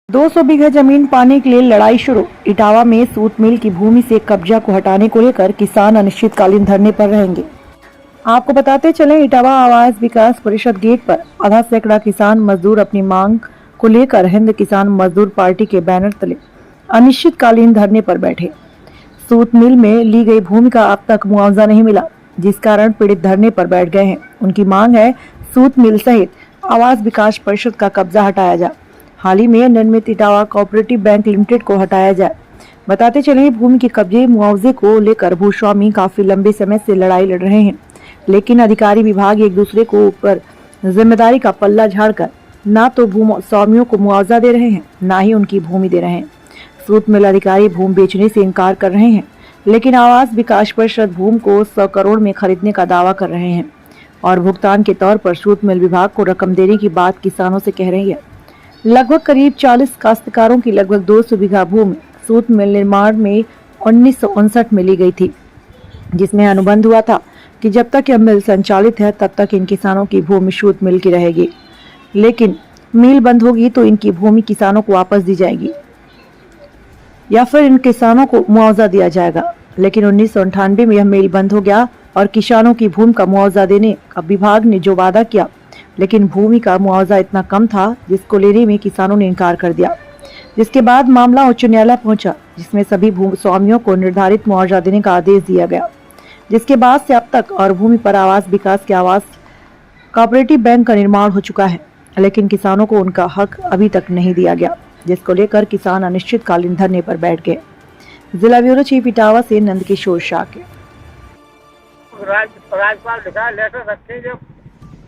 200 बीघा जमीन पाने के लिए लड़ाई शुरू। इटावा में सूत मिल की भूमि से कब्जा को हटाने को लेकर किसान अनिश्चितकालीन धरने पर रहेंगे। आपको बताते चलें, इटावा आवास विकास परिषद गेट पर आधा सैकड़ा किसान मजदूर अपनी मांग को लेकर हिंद किसान मजदूर पार्टी के बैनर तले अनिश्चितकालीन धरने पर बैठे। सूत मिल में ली गई भूमि का अब तक मुआवजा नहीं मिला, जिस कारण पीड़ित धरने पर बैठ गए हैं। उनकी मांग है सूत मिल सहित आवास विकास परिषद का कब्जा हटाया जाए। हाल ही में निर्मित इटावा कोऑपरेटिव बैंक लिमिटेड को हटाया जाए। बताते चले, भूमि के कब्जे मुआवजे को लेकर भूस्वामी काफी लंबे समय से लड़ाई लड़ रहे हैं, लेकिन अधिकारी विभाग एक दूसरे को ऊपर जिम्मेदारी का पल्ला झाड़कर ना तो भूस्वामियों को मुआवजा दे रहे हैं, ना ही उनकी भूमि दे रहे हैं। सूत मिल अधिकारी भूमि बेचने से इनकार कर रहे हैं, लेकिन आवास विकास परिषद भूमि को 100 करोड़ में खरीदने का दावा कर रहे हैं और भुगतान के तौर पर सूत मिल विभाग को रकम देने की बात किसानों से कह रही है। लगभग करीब 40 काश्तकारों की लगभग 200 बीघा भूमि सूत मिल निर्माण में 1959 में ली गई थी, जिसमें अनुबंध हुआ था कि जब तक यह मिल संचालित है तब तक इन किसानों की भूमि सूत मिल की रहेगी, लेकिन मिल बंद होगी तो इनकी भूमि किसानों को वापस दी जाएगी या फिर इन किसानों को मुआवजा दिया जाएगा। लेकिन 1998 में यह मिल बंद हो गया और किसानों की भूमि का मुआवजा देने का विभाग ने जो वादा किया, लेकिन भूमि का मुआवजा इतना कम था जिसको लेने में किसानों ने इनकार कर दिया। जिसके बाद मामला उच्च न्यायालय पहुंचा, जिसमें सभी भूस्वामियों को निर्धारित मुआवजा देने का आदेश दिया गया। जिसके बाद से अब तक और भूमि पर आवास विकास के आवास कोऑपरेटिव बैंक का निर्माण हो चुका है, लेकिन किसानों को उनका हक अभी तक नहीं दिया गया, जिसको लेकर किसान अनिश्चितकालीन धरने पर बैठ गए। जिला ब्यूरो चीफ इटावा से नंदकिशोर शाह के राज्यपाल लिखा लेटर रखे जो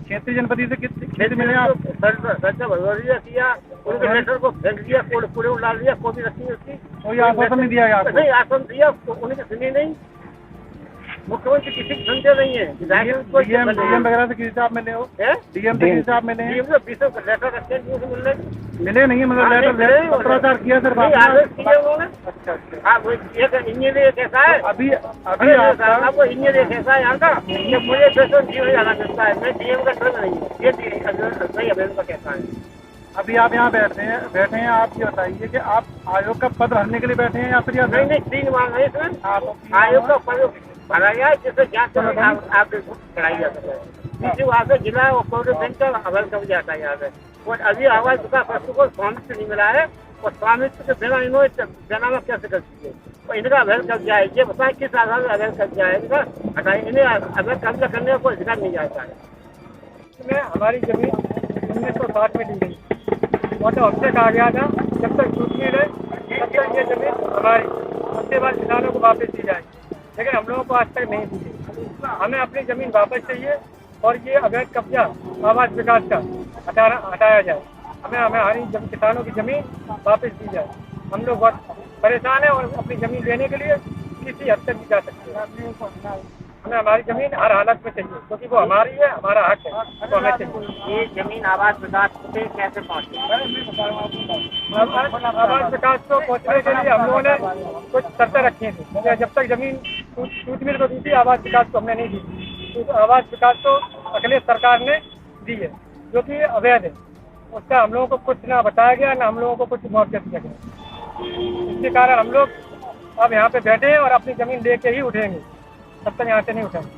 क्षेत्रीय जनपति से खेत मिले आप किया, उनके लेटर को फेंक दिया, कूड़े में डाल दिया, कॉपी रखी उसकी, कोई आश्वासन नहीं दिया गया आपको? नहीं आश्वासन दिया, उन्हें सुनी नहीं, मुख्यमंत्री किसी की सुनते नहीं है। डीएम वगैरह से किसी से आप मिले हो? डीएम से किसी से आप मिले हैं? लेटर रखे मिले नहीं, मतलब लेटर पत्राचार किया सर? अच्छा अच्छा। आप इंजीनियर कैसा है अभी आपको इंजीनियर कैसा है यहाँ का, मुझे पैसा जीवन जाना मिलता है, मैं डीएम का ट्रक नहीं, ये सही अभियान का कैसा है। अभी आप यहाँ बैठे हैं, आप ये बताइए कि आप आयोग का पद भरने के लिए बैठे हैं या फिर नहीं 3 मांग है इसमें। आयोग का पद भरा गया जिससे जांच आप कराई जा सके। दूसरी वहाँ से जिला और कोर्ट बैंक का अवैध कब्जा हटा यहाँ से, और अभी आवास विकास परिषद को स्वामित्व नहीं मिला है, और स्वामित्व के बिना इन्होंने जनामा कैसे कर सकते, और इनका अवैध कब्जा है। ये बताए किस आधार पर अवैध कब्जा है इनका, हटाए इन्हें अवैध कब्जा करने का कोई अधिकार नहीं जाता है। इसमें हमारी जमीन 1960 में ली गई, मतलब हमसे कहा गया था जब तक सूत मिल है तब तक ये जमीन हमारी, उसके बाद किसानों को वापस दी जाएगी, लेकिन हम लोगों को आज तक नहीं दी गई। हमें अपनी जमीन वापस चाहिए और ये अवैध कब्जा आवास विकास का हटाया जाए। हमें हमारी किसानों की जमीन वापस दी जाए। हम लोग बहुत परेशान हैं और अपनी जमीन लेने के लिए किसी हद तक भी जा सकते हैं। हमें हमारी जमीन हर हालत में चाहिए, क्योंकि वो हमारी है, हमारा हक है, तो हमें चाहिए। ये जमीन आवास विकास से कैसे पहुँची? आवास विकास को पहुँचने के लिए हम लोगों ने कुछ शर्तें रखी थी। जब तक जमीन सूत मिल को दी थी, आवास विकास को हमने नहीं दी थी। तो आवास विकास को अखिलेश सरकार ने दी है, जो कि अवैध है। उसका हम लोगों को कुछ ना बताया गया, ना हम लोगों को कुछ मुआवजा दिया गया। इसके कारण हम लोग अब यहाँ पे बैठे हैं और अपनी जमीन लेके ही उठेंगे, तब तक यहाँ से नहीं उठेंगे।